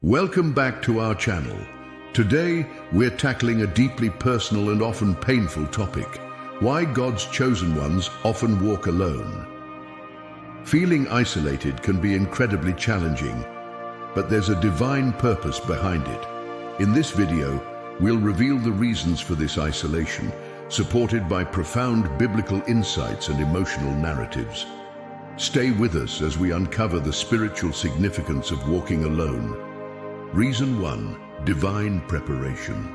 Welcome back to our channel. Today, we're tackling a deeply personal and often painful topic: why God's chosen ones often walk alone. Feeling isolated can be incredibly challenging, but there's a divine purpose behind it. In this video, we'll reveal the reasons for this isolation, supported by profound biblical insights and emotional narratives. Stay with us as we uncover the spiritual significance of walking alone. Reason 1. Divine preparation.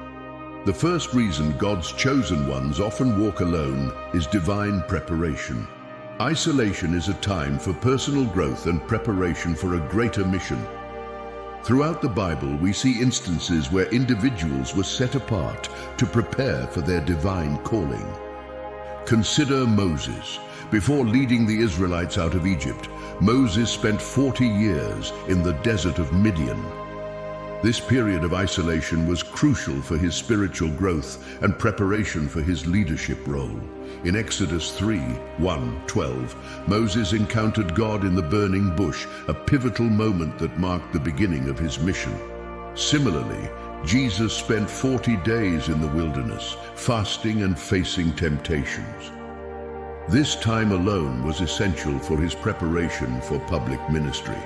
The first reason God's chosen ones often walk alone is divine preparation. Isolation is a time for personal growth and preparation for a greater mission. Throughout the Bible, we see instances where individuals were set apart to prepare for their divine calling. Consider Moses. Before leading the Israelites out of Egypt, Moses spent 40 years in the desert of Midian. This period of isolation was crucial for his spiritual growth and preparation for his leadership role. In Exodus 3:1-12, Moses encountered God in the burning bush, a pivotal moment that marked the beginning of his mission. Similarly, Jesus spent 40 days in the wilderness, fasting and facing temptations. This time alone was essential for his preparation for public ministry.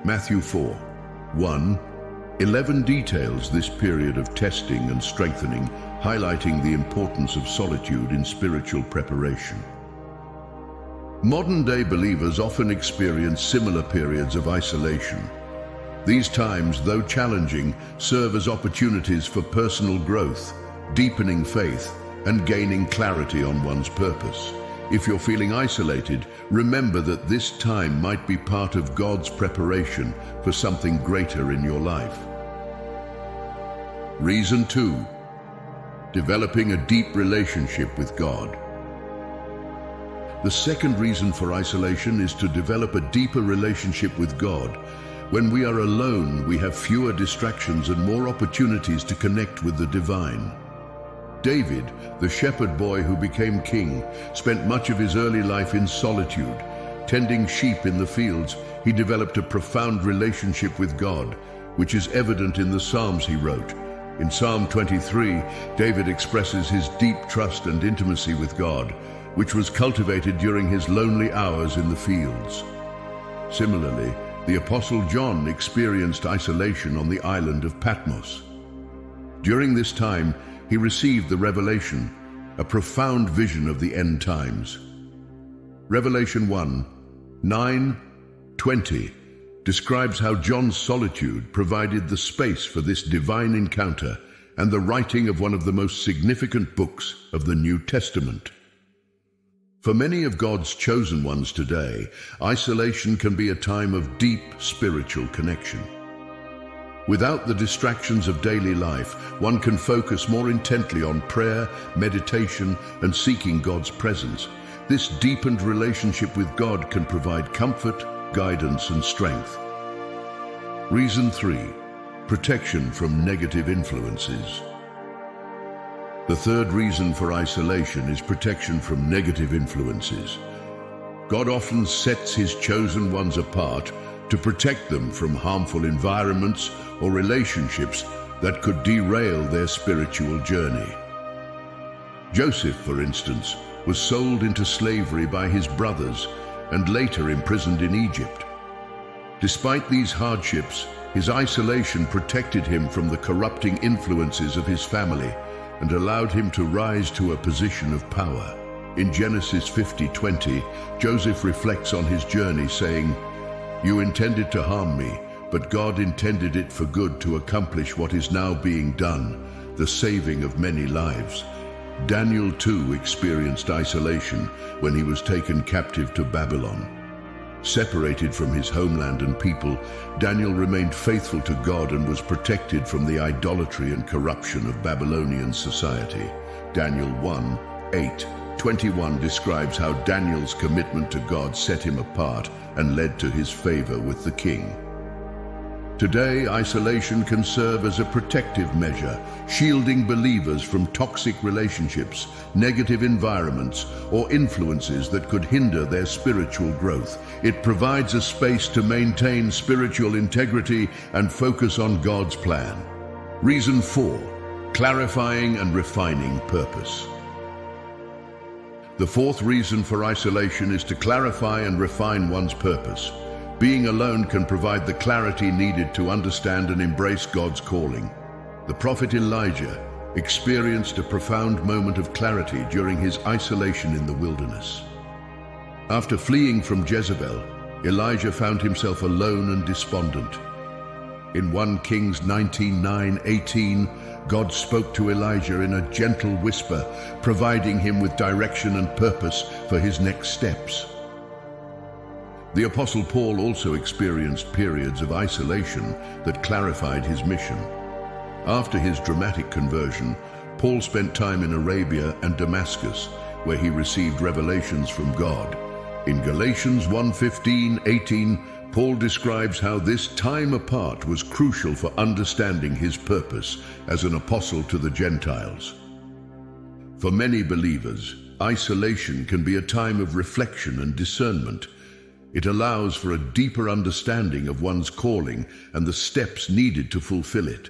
Matthew 4:1-11 details this period of testing and strengthening, highlighting the importance of solitude in spiritual preparation. Modern-day believers often experience similar periods of isolation. These times, though challenging, serve as opportunities for personal growth, deepening faith, and gaining clarity on one's purpose. If you're feeling isolated, remember that this time might be part of God's preparation for something greater in your life. Reason 2. Developing a deep relationship with God. The second reason for isolation is to develop a deeper relationship with God. When we are alone, we have fewer distractions and more opportunities to connect with the divine. David, the shepherd boy who became king, spent much of his early life in solitude. Tending sheep in the fields, he developed a profound relationship with God, which is evident in the Psalms he wrote. In Psalm 23, David expresses his deep trust and intimacy with God, which was cultivated during his lonely hours in the fields. Similarly, the Apostle John experienced isolation on the island of Patmos. During this time, he received the revelation, a profound vision of the end times. Revelation 1:9-20 describes how John's solitude provided the space for this divine encounter and the writing of one of the most significant books of the New Testament. For many of God's chosen ones today, isolation can be a time of deep spiritual connection. Without the distractions of daily life, one can focus more intently on prayer, meditation, and seeking God's presence. This deepened relationship with God can provide comfort, guidance, and strength. Reason 3. Protection from negative influences. The third reason for isolation is protection from negative influences. God often sets his chosen ones apart to protect them from harmful environments or relationships that could derail their spiritual journey. Joseph, for instance, was sold into slavery by his brothers and later imprisoned in Egypt. Despite these hardships, his isolation protected him from the corrupting influences of his family and allowed him to rise to a position of power. In Genesis 50:20, Joseph reflects on his journey, saying, "You intended to harm me, but God intended it for good to accomplish what is now being done, the saving of many lives." Daniel too experienced isolation when he was taken captive to Babylon. Separated from his homeland and people, Daniel remained faithful to God and was protected from the idolatry and corruption of Babylonian society. Daniel 1:8-21 describes how Daniel's commitment to God set him apart and led to his favor with the king. Today, isolation can serve as a protective measure, shielding believers from toxic relationships, negative environments, or influences that could hinder their spiritual growth. It provides a space to maintain spiritual integrity and focus on God's plan. Reason 4. Clarifying and refining purpose. The fourth reason for isolation is to clarify and refine one's purpose. Being alone can provide the clarity needed to understand and embrace God's calling. The prophet Elijah experienced a profound moment of clarity during his isolation in the wilderness. After fleeing from Jezebel, Elijah found himself alone and despondent. In 1 Kings 19:18, God spoke to Elijah in a gentle whisper, providing him with direction and purpose for his next steps. The Apostle Paul also experienced periods of isolation that clarified his mission. After his dramatic conversion, Paul spent time in Arabia and Damascus, where he received revelations from God. In Galatians 1:15-18, Paul describes how this time apart was crucial for understanding his purpose as an apostle to the Gentiles. For many believers, isolation can be a time of reflection and discernment. It allows for a deeper understanding of one's calling and the steps needed to fulfill it.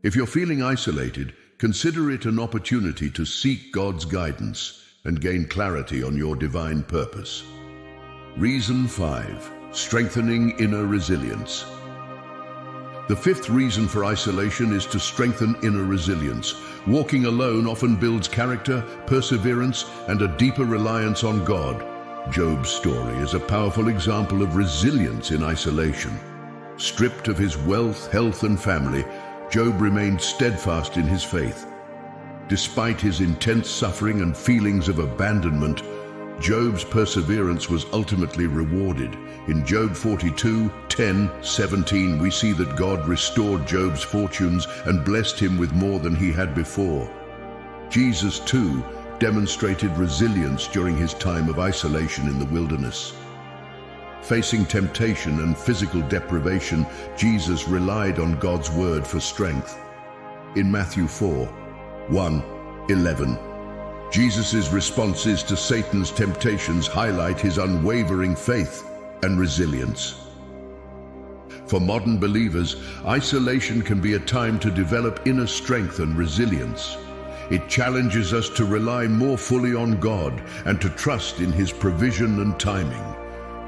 If you're feeling isolated, consider it an opportunity to seek God's guidance and gain clarity on your divine purpose. Reason 5. Strengthening inner resilience. The fifth reason for isolation is to strengthen inner resilience. Walking alone often builds character, perseverance, and a deeper reliance on God. Job's story is a powerful example of resilience in isolation. Stripped of his wealth, health, and family, Job remained steadfast in his faith. Despite his intense suffering and feelings of abandonment, Job's perseverance was ultimately rewarded. In Job 42:10-17, we see that God restored Job's fortunes and blessed him with more than he had before. Jesus, too, demonstrated resilience during his time of isolation in the wilderness. Facing temptation and physical deprivation, Jesus relied on God's word for strength. In Matthew 4:1-11, Jesus' responses to Satan's temptations highlight his unwavering faith and resilience. For modern believers, isolation can be a time to develop inner strength and resilience. It challenges us to rely more fully on God and to trust in His provision and timing.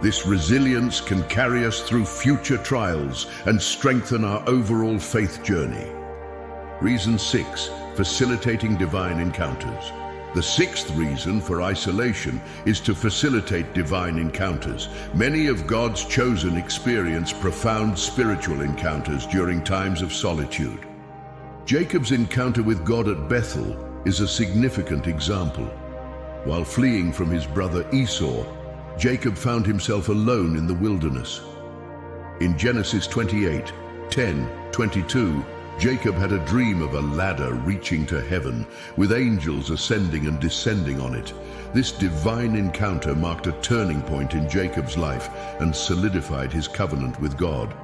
This resilience can carry us through future trials and strengthen our overall faith journey. Reason 6. Facilitating divine encounters. The sixth reason for isolation is to facilitate divine encounters. Many of God's chosen experience profound spiritual encounters during times of solitude. Jacob's encounter with God at Bethel is a significant example. While fleeing from his brother Esau, Jacob found himself alone in the wilderness. In Genesis 28:10-22, Jacob had a dream of a ladder reaching to heaven, with angels ascending and descending on it. This divine encounter marked a turning point in Jacob's life and solidified his covenant with God.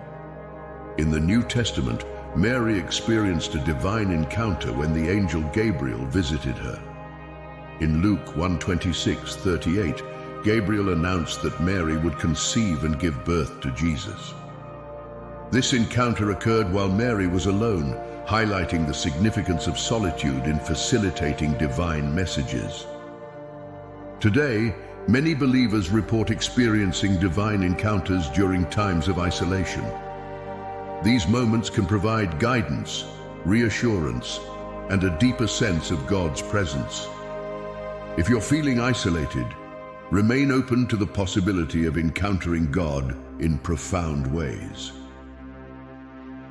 In the New Testament, Mary experienced a divine encounter when the angel Gabriel visited her. In Luke 1:26-38, Gabriel announced that Mary would conceive and give birth to Jesus. This encounter occurred while Mary was alone, highlighting the significance of solitude in facilitating divine messages. Today, many believers report experiencing divine encounters during times of isolation. These moments can provide guidance, reassurance, and a deeper sense of God's presence. If you're feeling isolated, remain open to the possibility of encountering God in profound ways.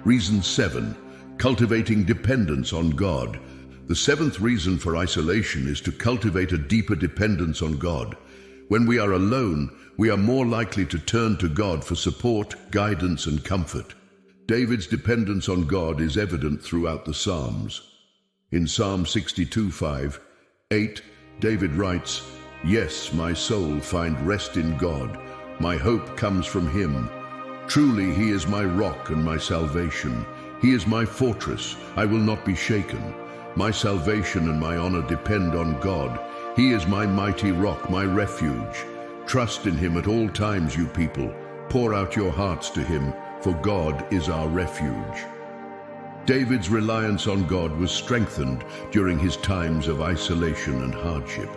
Reason 7. Cultivating dependence on God. The seventh reason for isolation is to cultivate a deeper dependence on God. When we are alone, we are more likely to turn to God for support, guidance, and comfort. David's dependence on God is evident throughout the Psalms. In Psalm 62:5-8, David writes, "Yes, my soul find rest in God. My hope comes from Him. Truly, he is my rock and my salvation. He is my fortress. I will not be shaken. My salvation and my honor depend on God. He is my mighty rock, my refuge. Trust in him at all times, you people. Pour out your hearts to him, for God is our refuge. David's reliance on God was strengthened during his times of isolation and hardship.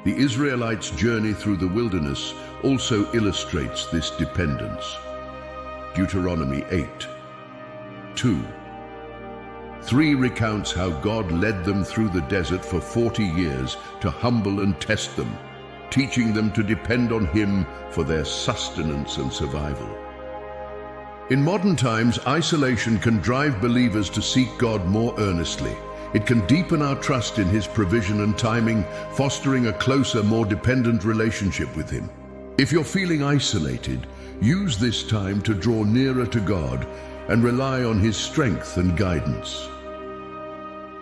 The Israelites' journey through the wilderness also illustrates this dependence. Deuteronomy 8:2-3 recounts how God led them through the desert for 40 years to humble and test them, teaching them to depend on him for their sustenance and survival. In modern times, isolation can drive believers to seek God more earnestly. It can deepen our trust in his provision and timing, fostering a closer, more dependent relationship with him. If you're feeling isolated, use this time to draw nearer to God and rely on his strength and guidance.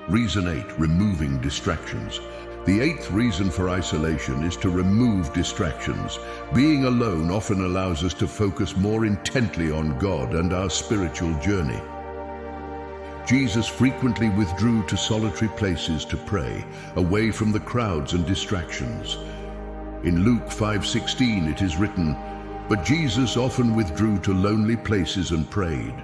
Reason 8, removing distractions. The 8th reason for isolation is to remove distractions. Being alone often allows us to focus more intently on God and our spiritual journey. Jesus frequently withdrew to solitary places to pray, away from the crowds and distractions. In Luke 5:16 it is written, "But Jesus often withdrew to lonely places and prayed."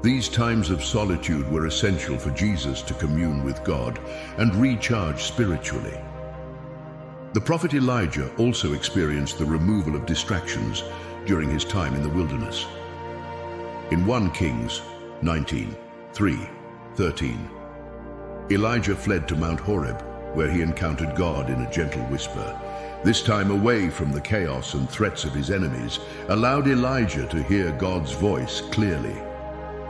These times of solitude were essential for Jesus to commune with God and recharge spiritually. The prophet Elijah also experienced the removal of distractions during his time in the wilderness. In 1 Kings 19:3-13, Elijah fled to Mount Horeb, where he encountered God in a gentle whisper. This time away from the chaos and threats of his enemies allowed Elijah to hear God's voice clearly.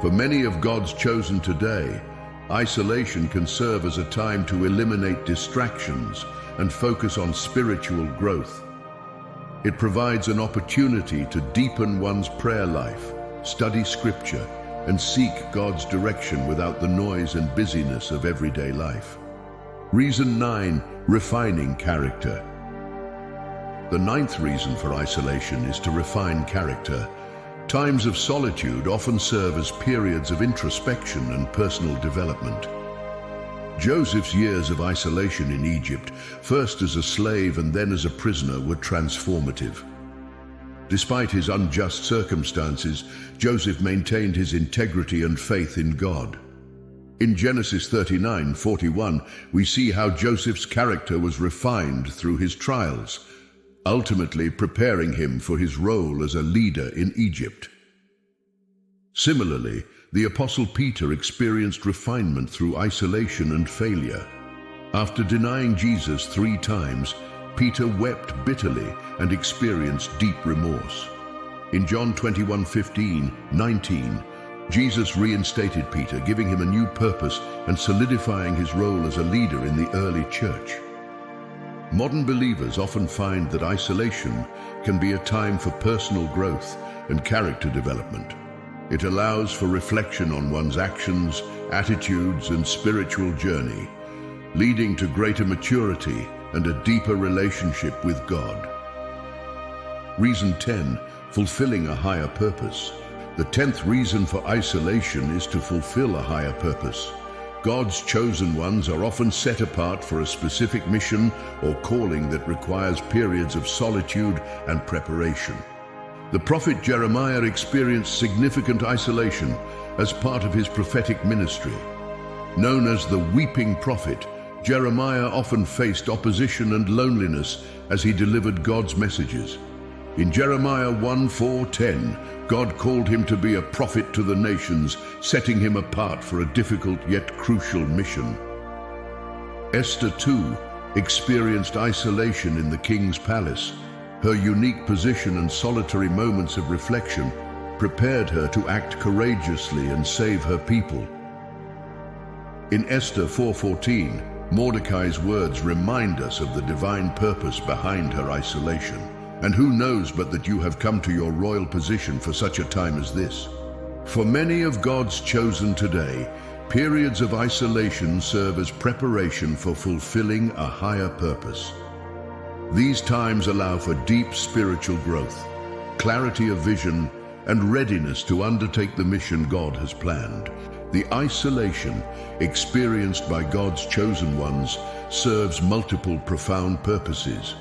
For many of God's chosen today, isolation can serve as a time to eliminate distractions and focus on spiritual growth. It provides an opportunity to deepen one's prayer life, study scripture, and seek God's direction without the noise and busyness of everyday life. Reason 9, refining character. The 9th reason for isolation is to refine character. Times of solitude often serve as periods of introspection and personal development. Joseph's years of isolation in Egypt, first as a slave and then as a prisoner, were transformative. Despite his unjust circumstances, Joseph maintained his integrity and faith in God. In Genesis 39:41, we see how Joseph's character was refined through his trials, ultimately preparing him for his role as a leader in Egypt. Similarly, the Apostle Peter experienced refinement through isolation and failure. After denying Jesus 3 times, Peter wept bitterly and experienced deep remorse. In John 21:15-19, Jesus reinstated Peter, giving him a new purpose and solidifying his role as a leader in the early church. Modern believers often find that isolation can be a time for personal growth and character development. It allows for reflection on one's actions, attitudes, and spiritual journey, leading to greater maturity and a deeper relationship with God. Reason 10, fulfilling a higher purpose. The 10th reason for isolation is to fulfill a higher purpose. God's chosen ones are often set apart for a specific mission or calling that requires periods of solitude and preparation. The prophet Jeremiah experienced significant isolation as part of his prophetic ministry. Known as the weeping prophet, Jeremiah often faced opposition and loneliness as he delivered God's messages. In Jeremiah 1:4-10, God called him to be a prophet to the nations, setting him apart for a difficult yet crucial mission. Esther too experienced isolation in the king's palace. Her unique position and solitary moments of reflection prepared her to act courageously and save her people. In Esther 4:14, Mordecai's words remind us of the divine purpose behind her isolation. And who knows but that you have come to your royal position for such a time as this? For many of God's chosen today, periods of isolation serve as preparation for fulfilling a higher purpose. These times allow for deep spiritual growth, clarity of vision, and readiness to undertake the mission God has planned. The isolation experienced by God's chosen ones serves multiple profound purposes.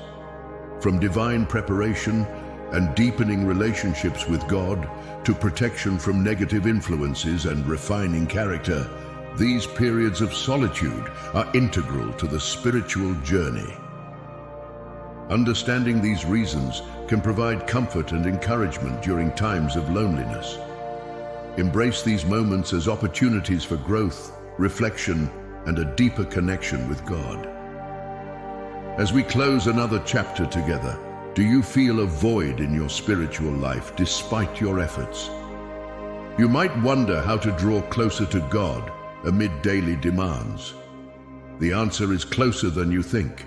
From divine preparation and deepening relationships with God to protection from negative influences and refining character, these periods of solitude are integral to the spiritual journey. Understanding these reasons can provide comfort and encouragement during times of loneliness. Embrace these moments as opportunities for growth, reflection, and a deeper connection with God. As we close another chapter together, do you feel a void in your spiritual life despite your efforts? You might wonder how to draw closer to God amid daily demands. The answer is closer than you think.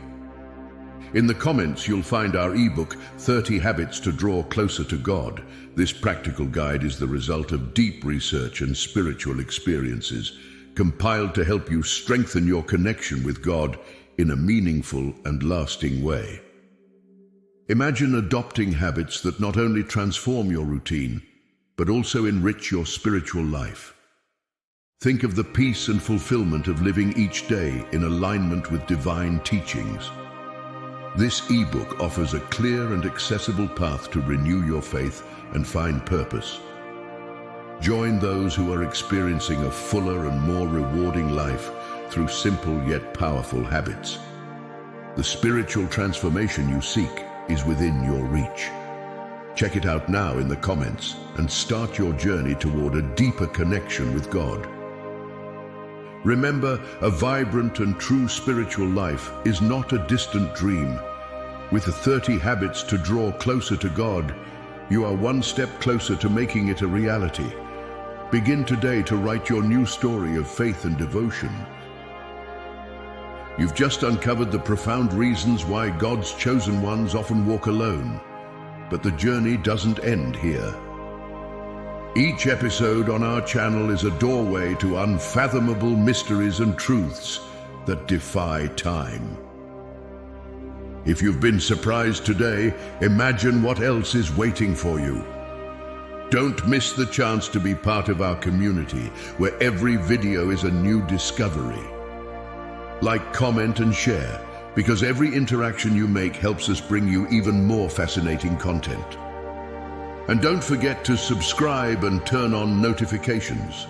In the comments, you'll find our ebook, 30 Habits to Draw Closer to God. This practical guide is the result of deep research and spiritual experiences, compiled to help you strengthen your connection with God in a meaningful and lasting way. Imagine adopting habits that not only transform your routine, but also enrich your spiritual life. Think of the peace and fulfillment of living each day in alignment with divine teachings. This ebook offers a clear and accessible path to renew your faith and find purpose. Join those who are experiencing a fuller and more rewarding life through simple yet powerful habits. The spiritual transformation you seek is within your reach. Check it out now in the comments and start your journey toward a deeper connection with God. Remember, a vibrant and true spiritual life is not a distant dream. With the 30 habits to draw closer to God, you are one step closer to making it a reality. Begin today to write your new story of faith and devotion. You've just uncovered the profound reasons why God's chosen ones often walk alone. But the journey doesn't end here. Each episode on our channel is a doorway to unfathomable mysteries and truths that defy time. If you've been surprised today, imagine what else is waiting for you. Don't miss the chance to be part of our community, where every video is a new discovery. Like, comment, and share, because every interaction you make helps us bring you even more fascinating content. And don't forget to subscribe and turn on notifications.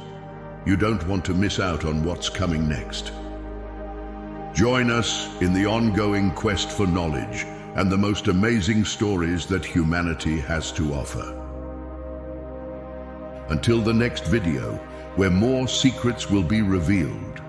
You don't want to miss out on what's coming next. Join us in the ongoing quest for knowledge and the most amazing stories that humanity has to offer. Until the next video, where more secrets will be revealed.